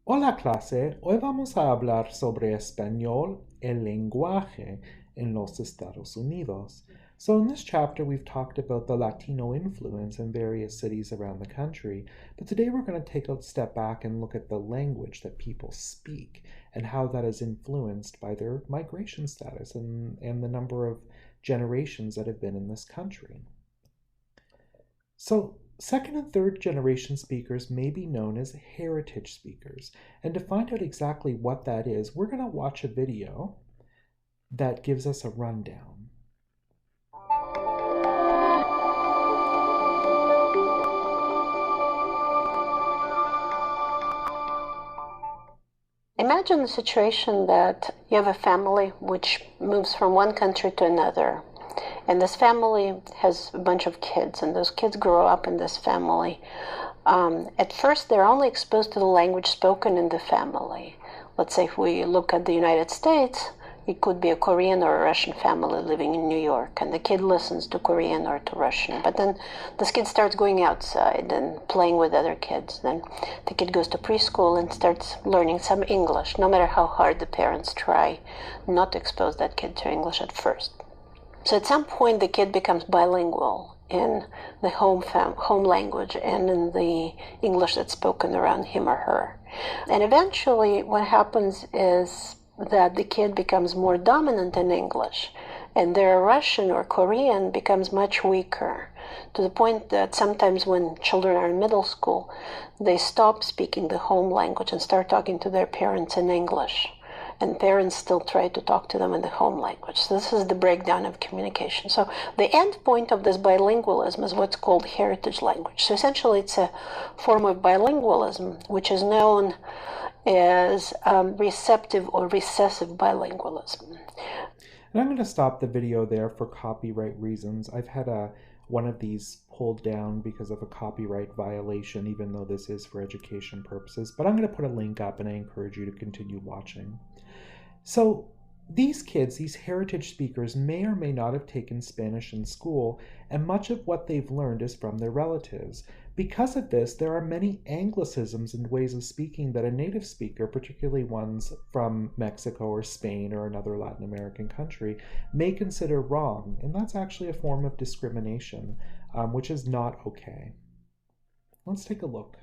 Hola clase, hoy vamos a hablar sobre español, el lenguaje en los Estados Unidos. So in this chapter we've talked about the Latino influence in various cities around the country, but today we're going to take a step back and look at the language that people speak and how that is influenced by their migration status and the number of generations that have been in this country. So, second and third generation speakers may be known as heritage speakers. And to find out exactly what that is, we're going to watch a video that gives us a rundown. Imagine the situation that you have a family which moves from one country to another. And this family has a bunch of kids, and those kids grow up in this family. At first, they're only exposed to the language spoken in the family. Let's say if we look at the United States, it could be a Korean or a Russian family living in New York, and the kid listens to Korean or to Russian. But then this kid starts going outside and playing with other kids. Then the kid goes to preschool and starts learning some English, no matter how hard the parents try not to expose that kid to English at first. So at some point, the kid becomes bilingual in the home language and in the English that's spoken around him or her. And eventually, what happens is that the kid becomes more dominant in English, and their Russian or Korean becomes much weaker, to the point that sometimes when children are in middle school, they stop speaking the home language and start talking to their parents in English. And parents still try to talk to them in the home language. So this is the breakdown of communication. So the end point of this bilingualism is what's called heritage language. So essentially it's a form of bilingualism which is known as receptive or recessive bilingualism. And I'm going to stop the video there for copyright reasons. I've had one of these pulled down because of a copyright violation, even though this is for education purposes. But I'm going to put a link up, and I encourage you to continue watching. So these kids, these heritage speakers, may or may not have taken Spanish in school, and much of what they've learned is from their relatives. Because of this, there are many anglicisms and ways of speaking that a native speaker, particularly ones from Mexico or Spain or another Latin American country, may consider wrong, and that's actually a form of discrimination, which is not okay. Let's take a look.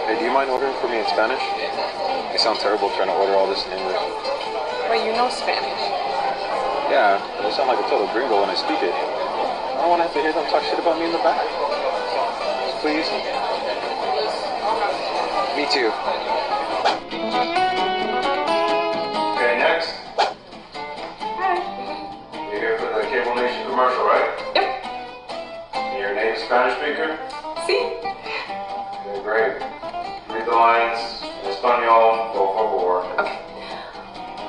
Hey, do you mind ordering for me in Spanish? I sound terrible trying to order all this in English. Wait, you know Spanish? Yeah, but I sound like a total gringo when I speak it. I don't want to have to hear them talk shit about me in the back. Please? Me too. Okay, next. Hi. You're here for the Cable Nation commercial, right? Yep. You're a native Spanish speaker? Sí. Okay, great. Read the lines in Espanol, por favor. Ok.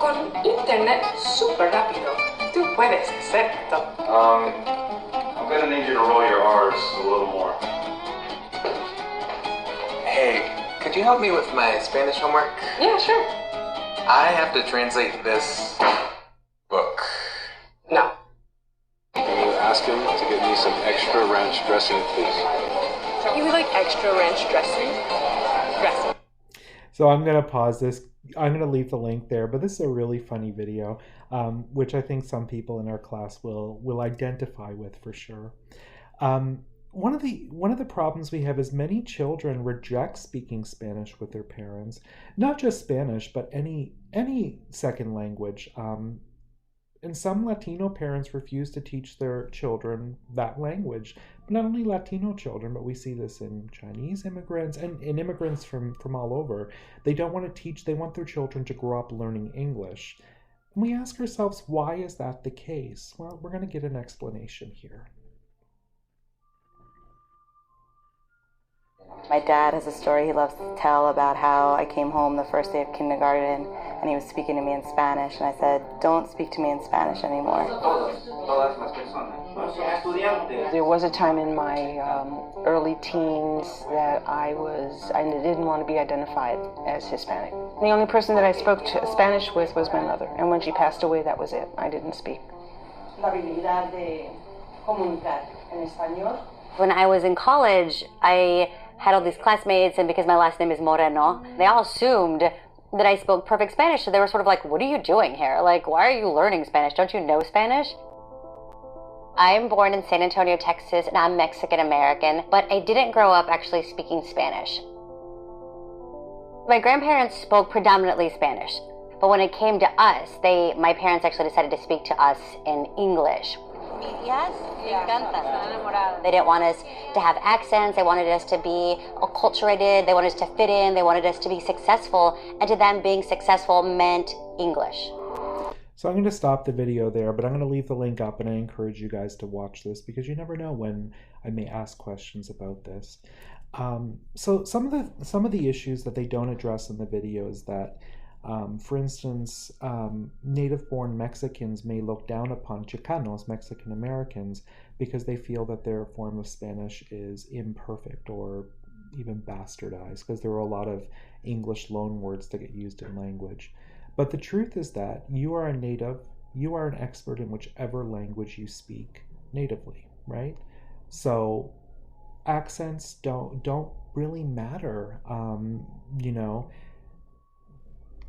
Con internet súper rápido, tú puedes hacer todo. I'm gonna need you to roll your R's a little more. Hey, could you help me with my Spanish homework? Yeah, sure. I have to translate this book. No. Can you ask him to get me some extra ranch dressing, please? You would like extra ranch dressing? Dressing. So I'm going to pause this. I'm going to leave the link there, but this is a really funny video, which I think some people in our class will identify with for sure. One of the problems we have is many children reject speaking Spanish with their parents, not just Spanish, but any second language. And some Latino parents refuse to teach their children that language. But not only Latino children, but we see this in Chinese immigrants and in immigrants from all over. They don't want to teach, they want their children to grow up learning English. And we ask ourselves, why is that the case? Well, we're going to get an explanation here. My dad has a story he loves to tell about how I came home the first day of kindergarten and he was speaking to me in Spanish, and I said, don't speak to me in Spanish anymore. There was a time in my early teens that I didn't want to be identified as Hispanic. The only person that I spoke Spanish with was my mother, and when she passed away, that was it. I didn't speak. La habilidad de comunicar. en español. When I was in college, I had all these classmates, and because my last name is Moreno, they all assumed that I spoke perfect Spanish. So they were sort of like, what are you doing here? Like, why are you learning Spanish? Don't you know Spanish? I am born in San Antonio, Texas, and I'm Mexican American, but I didn't grow up actually speaking Spanish. My grandparents spoke predominantly Spanish, but when it came to us, my parents actually decided to speak to us in English. Yes, they didn't want us to have accents. They wanted us to be acculturated. They wanted us to fit in. They wanted us to be successful. And to them, being successful meant English. So I'm going to stop the video there, but I'm going to leave the link up, and I encourage you guys to watch this because you never know when I may ask questions about this. So some of the issues that they don't address in the video is that, for instance, native-born Mexicans may look down upon Chicanos, Mexican Americans, because they feel that their form of Spanish is imperfect or even bastardized, because there are a lot of English loan words that get used in language. But the truth is that you are a native, you are an expert in whichever language you speak natively, right? So accents don't really matter. You know,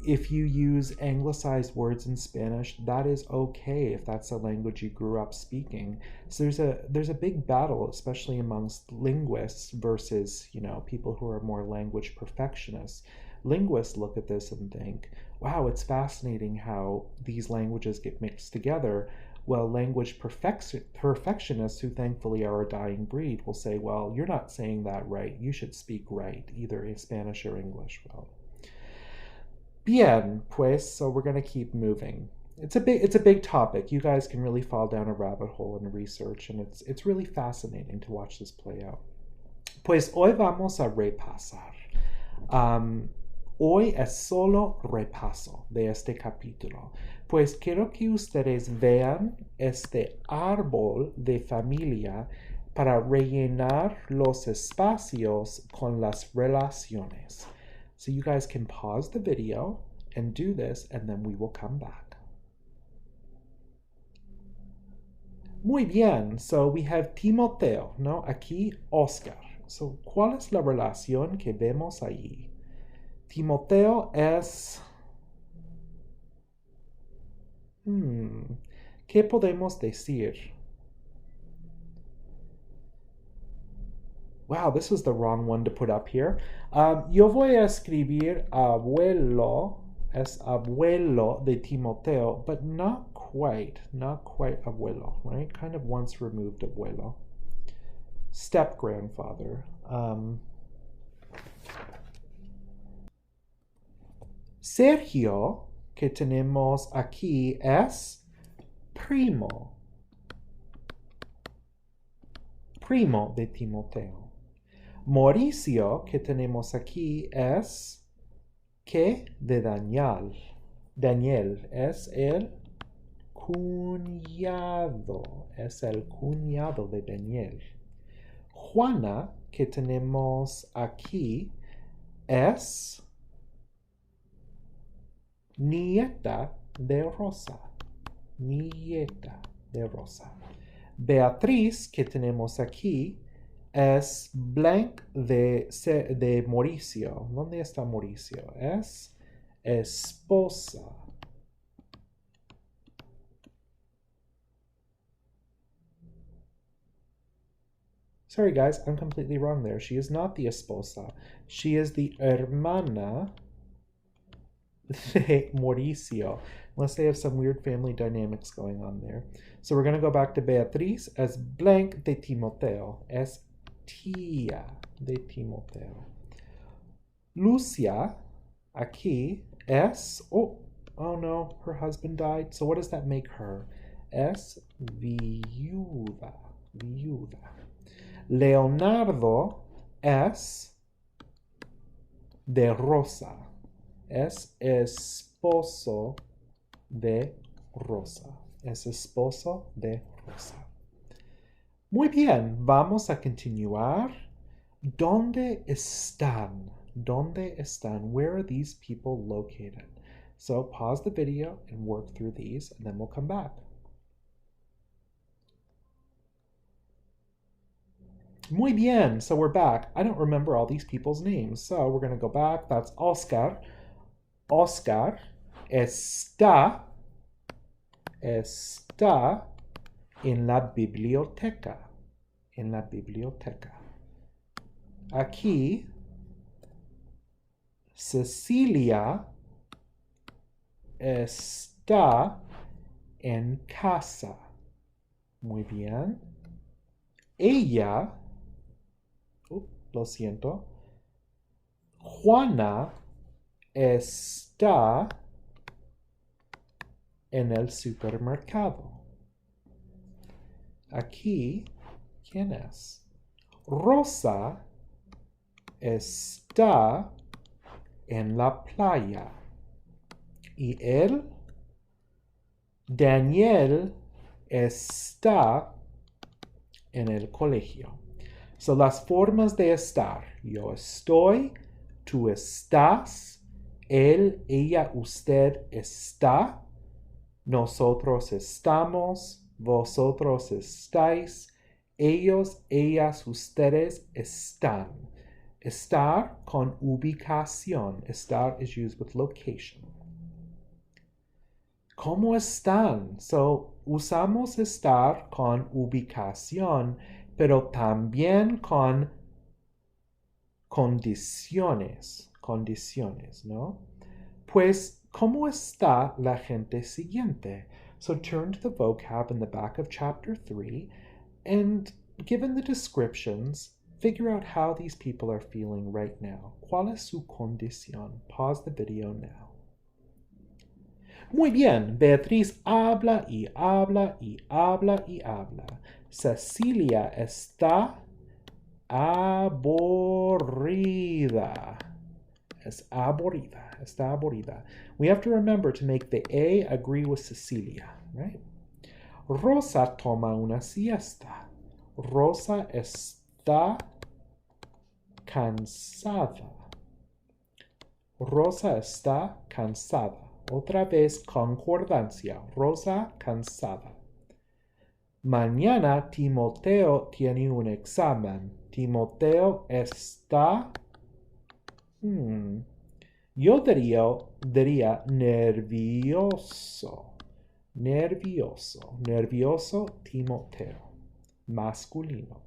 if you use anglicized words in Spanish, that is okay if that's a language you grew up speaking. So there's a big battle, especially amongst linguists versus, you know, people who are more language perfectionists. Linguists look at this and think, wow, it's fascinating how these languages get mixed together. Well, language perfectionists, who thankfully are a dying breed, will say, well, you're not saying that right. You should speak right, either in Spanish or English. Well, bien, pues, so we're going to keep moving. It's a big topic. You guys can really fall down a rabbit hole in research, and it's really fascinating to watch this play out. Pues hoy vamos a repasar. Hoy es solo repaso de este capítulo, pues quiero que ustedes vean este árbol de familia para rellenar los espacios con las relaciones. So you guys can pause the video and do this, and then we will come back. Muy bien, so we have Timoteo, ¿no? Aquí Oscar. So, ¿cuál es la relación que vemos allí? Timoteo es... ¿Qué podemos decir? Wow, this is the wrong one to put up here. Yo voy a escribir abuelo, es abuelo de Timoteo, but not quite abuelo, right? Kind of once removed abuelo. Step-grandfather. Sergio, que tenemos aquí, es primo de Timoteo. Mauricio, que tenemos aquí, es ¿qué? De Daniel. Daniel es el cuñado de Daniel. Juana, que tenemos aquí, es nieta de Rosa. Beatriz, que tenemos aquí, es blank de Mauricio. ¿Dónde está Mauricio? Es esposa. Sorry guys, I'm completely wrong there. She is not the esposa. She is the hermana de Mauricio, unless they have some weird family dynamics going on there. So we're going to go back to Beatriz as blank de Timoteo, es tía de Timoteo. Lucia, aquí, es, oh no, her husband died. So what does that make her? Es viuda. Leonardo es de Rosa. Es esposo de Rosa. Muy bien, vamos a continuar. ¿Dónde están? Where are these people located? So pause the video and work through these, and then we'll come back. Muy bien. So we're back. I don't remember all these people's names. So we're going to go back. That's Oscar. Oscar está en la biblioteca. En la biblioteca. Aquí, Cecilia está en casa. Muy bien. Ella, lo siento, Juana está en el supermercado. Aquí, ¿quién es? Rosa está en la playa. Y él, Daniel, está en el colegio. So, las formas de estar. Yo estoy, tú estás, él, ella, usted está, nosotros estamos, vosotros estáis, ellos, ellas, ustedes están. Estar con ubicación. Estar is used with location. ¿Cómo están? So, usamos estar con ubicación, pero también con condiciones. Condiciones, ¿no? Pues, ¿cómo está la gente siguiente? So, turn to the vocab in the back of chapter 3, and given the descriptions, figure out how these people are feeling right now. ¿Cuál es su condición? Pause the video now. Muy bien, Beatriz habla y habla y habla y habla. Cecilia está aburrida. Es aburrida, está aburrida. We have to remember to make the A agree with Cecilia, right? Rosa toma una siesta. Rosa está cansada. Rosa está cansada. Otra vez concordancia. Rosa cansada. Mañana Timoteo tiene un examen. Timoteo está... Yo diría nervioso. Nervioso. Nervioso Timoteo. Masculino.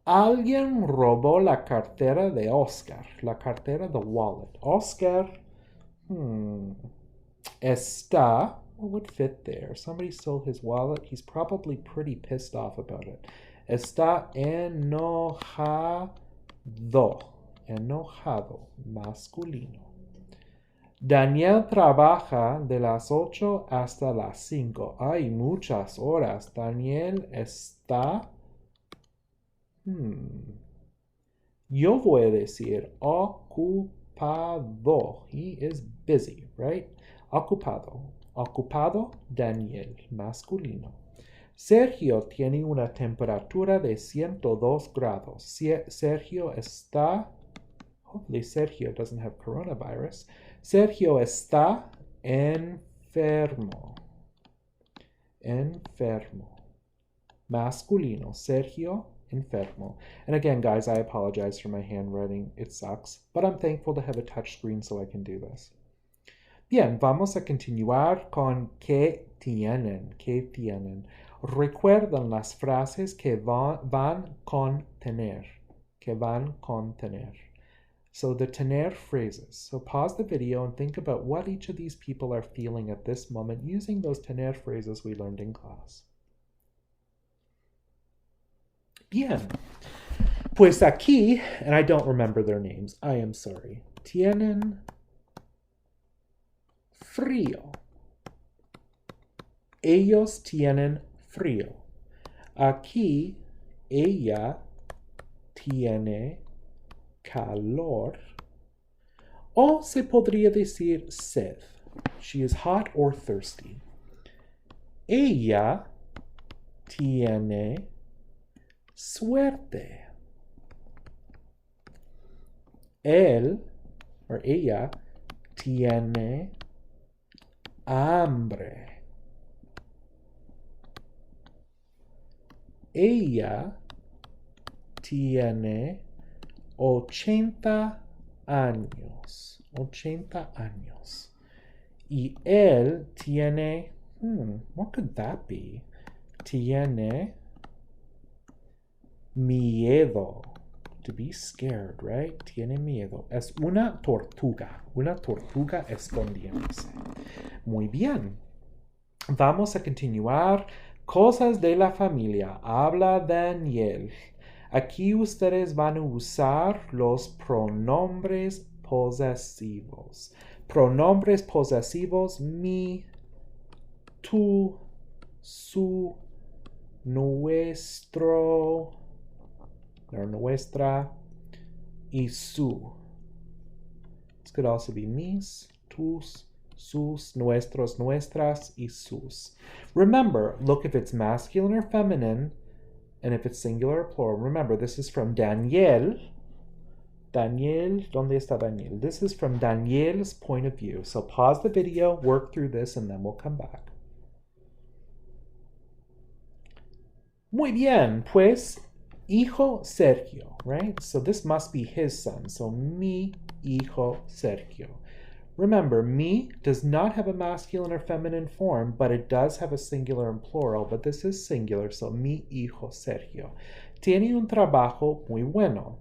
Alguien robó la cartera de Oscar. La cartera, the wallet. Oscar... Está, what would fit there? Somebody stole his wallet. He's probably pretty pissed off about it. Está enojado. Enojado, masculino. Daniel trabaja de las 8 hasta las 5. Hay muchas horas. Daniel está... Yo voy a decir ocupado. He is busy, right? Ocupado. Ocupado, Daniel, masculino. Sergio tiene una temperatura de 102 grados. Sergio está... Hopefully Sergio doesn't have coronavirus. Sergio está enfermo. Enfermo. Masculino. Sergio enfermo. And again, guys, I apologize for my handwriting. It sucks. But I'm thankful to have a touch screen so I can do this. Bien, vamos a continuar con ¿qué tienen? ¿Qué tienen? Recuerdan las frases que van con tener. Que van con tener. So the tener phrases. So pause the video and think about what each of these people are feeling at this moment using those tener phrases we learned in class. Bien. Pues aquí, and I don't remember their names, I am sorry. Tienen frío. Ellos tienen frío. Aquí, ella tiene calor. O se podría decir sed. She is hot or thirsty. Ella tiene suerte. Él, or ella, tiene hambre. Ella tiene 80 años. 80 años. Y él tiene, what could that be? Tiene miedo. To be scared, right? Tiene miedo. Es una tortuga escondiéndose. Muy bien. Vamos a continuar. Cosas de la familia. Habla Daniel. Aquí ustedes van a usar los pronombres posesivos. Pronombres posesivos: mi, tú, su, nuestro, or nuestra, y su. This could also be mis, tus, sus, nuestros, nuestras, y sus. Remember, look if it's masculine or feminine, and if it's singular or plural. Remember, this is from Daniel. Daniel, ¿dónde está Daniel? This is from Daniel's point of view. So pause the video, work through this, and then we'll come back. Muy bien, pues, hijo Sergio, right? So this must be his son. So mi hijo Sergio. Remember, mi does not have a masculine or feminine form, but it does have a singular and plural, but this is singular, so mi hijo Sergio. Tiene un trabajo muy bueno.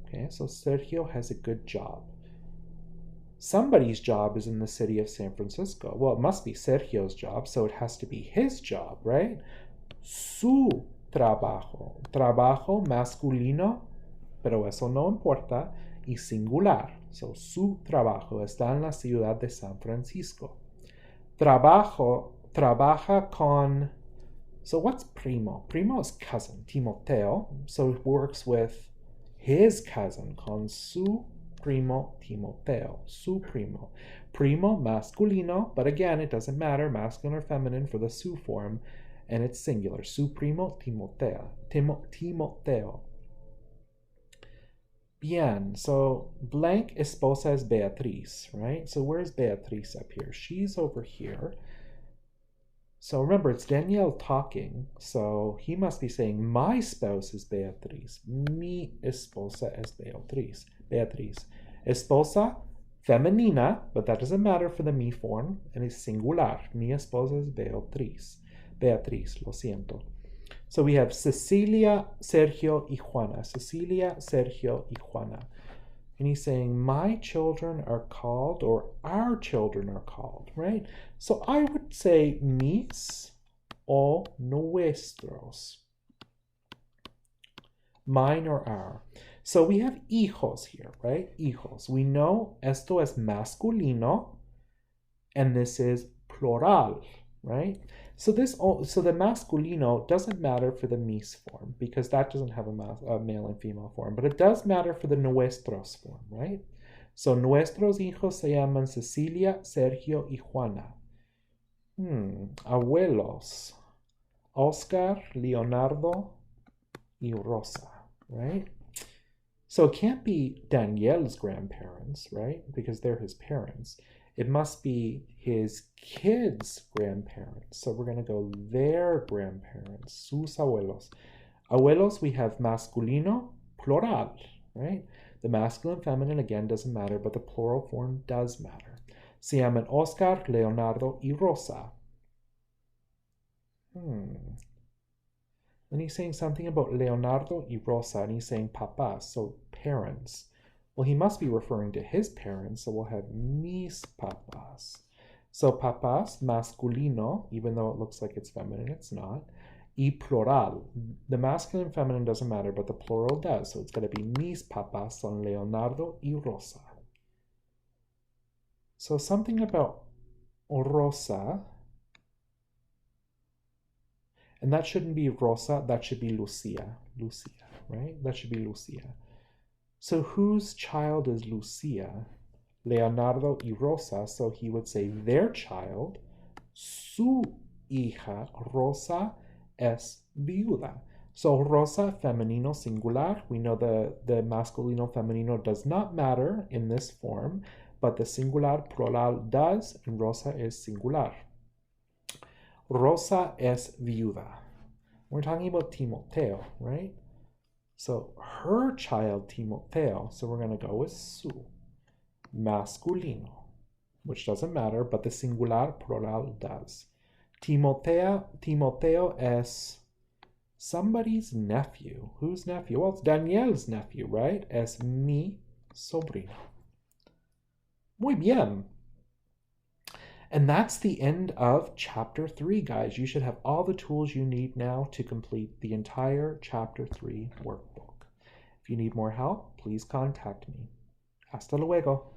Okay, so Sergio has a good job. Somebody's job is in the city of San Francisco. Well, it must be Sergio's job, so it has to be his job, right? Su trabajo. Trabajo masculino, pero eso no importa, y singular. So, su trabajo está en la ciudad de San Francisco. Trabaja con... So what's primo? Primo is cousin, Timoteo. So it works with his cousin, con su primo Timoteo. Su primo. Primo, masculino, but again, it doesn't matter, masculine or feminine for the su form, and it's singular. Su primo Timoteo. Timoteo. Bien, so blank esposa is Beatriz, right? So where's Beatriz up here? She's over here. So remember, it's Daniel talking, so he must be saying, my spouse is Beatriz. Mi esposa es Beatriz. Beatriz. Esposa, femenina, but that doesn't matter for the mi form, and it's singular. Mi esposa es Beatriz. Beatriz, lo siento. So we have Cecilia, Sergio, y Juana. Cecilia, Sergio, y Juana. And he's saying, my children are called, or our children are called, right? So I would say mis o nuestros. Mine or our. So we have hijos here, right? Hijos. We know esto es masculino, and this is plural, right? So the masculino doesn't matter for the mis form because that doesn't have a male and female form, but it does matter for the nuestros form, right? So nuestros hijos se llaman Cecilia, Sergio, y Juana. Abuelos, Oscar, Leonardo, y Rosa, right? So it can't be Daniel's grandparents, right? Because they're his parents. It must be his kids' grandparents. So we're going to go their grandparents, sus abuelos. Abuelos, we have masculino, plural, right? The masculine, feminine, again, doesn't matter, but the plural form does matter. Se llaman Oscar, Leonardo, y Rosa. Then he's saying something about Leonardo y Rosa, and he's saying papás, so parents. Well, he must be referring to his parents, so we'll have mis papás. So papás, masculino, even though it looks like it's feminine, it's not. Y plural. The masculine and feminine doesn't matter, but the plural does. So it's going to be mis papás son Leonardo y Rosa. So something about Rosa. And that shouldn't be Rosa, that should be Lucia. Lucia, right? That should be Lucia. So whose child is Lucia? Leonardo y Rosa, so he would say their child. Su hija, Rosa, es viuda. So Rosa, femenino, singular. We know the masculino, femenino does not matter in this form, but the singular, plural does, and Rosa is singular. Rosa es viuda. We're talking about Timoteo, right? So her child Timoteo, so we're going to go with su, masculino, which doesn't matter, but the singular plural does. Timoteo es somebody's nephew. Whose nephew? Well, it's Daniel's nephew, right? Es mi sobrino. Muy bien. And that's the end of chapter 3, guys. You should have all the tools you need now to complete the entire chapter 3 workbook. If you need more help, please contact me. Hasta luego.